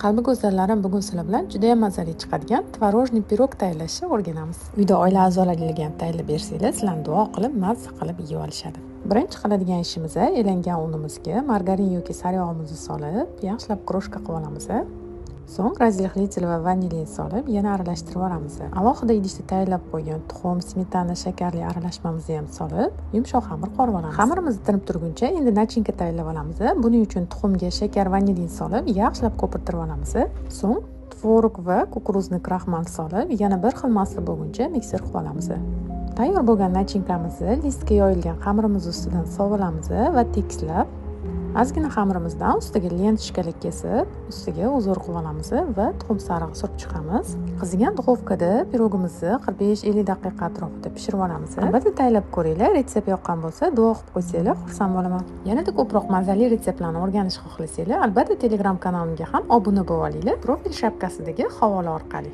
Qalbi go'zallarim, bugun sizlar bilan juda ham mazali chiqadigan tvorojniy pirog tayyorlashni o'rganamiz. Uyda oila a'zolariga ham tayyorlab bersanglar, sizlarni duo qilib, mazza qilib yeb olishadi. Birinchi qiladigan ishimiz elangan unimizga margarin yoki sariyog'imizni solib, yaxshilab kroshka qilib olamiz. So'ng razrexlитель va vanilin solib, yana aralashtirib olamiz. Alohida idishda tayyorlab qo'ygan tuxum, smetana, shakarli aralashmamizni ham solib, yumshoq xamir qorib olamiz. Xamirimiz tinib turguncha endi nachinka tayyorlab olamiz. Buning uchun tuxumga shakar, vanilin solib, yaxshilab ko'pirtirib olamiz. So'ng tvorog va kukuruzni kraxmal solib, yana bir xil massa bo'lguncha mikser qilib olamiz. Tayyor bo'lgan nachinkamizni listga yoyilgan xamirimiz ustidan sovolamiz va tekislab, ozgina xamirimizdan ustiga lentishkalik kesib, ustiga uzor qilib olamiz va tuxum sarig'i surib chiqamiz. Qizigan duxovkada pirogimizni 45-50 daqiqa atrofida pishirib olamiz. Albatta tayyorlab ko'ringlar, retsept yoqqan bo'lsa, duo qilib qo'ysanglar, xursand bo'laman. Yanada ko'proq mazali retseptlarni o'rganishni xohlasanglar, albatta Telegram kanalimga ham obuna bo'lib olinglar, profil shapkasidagi havola orqali.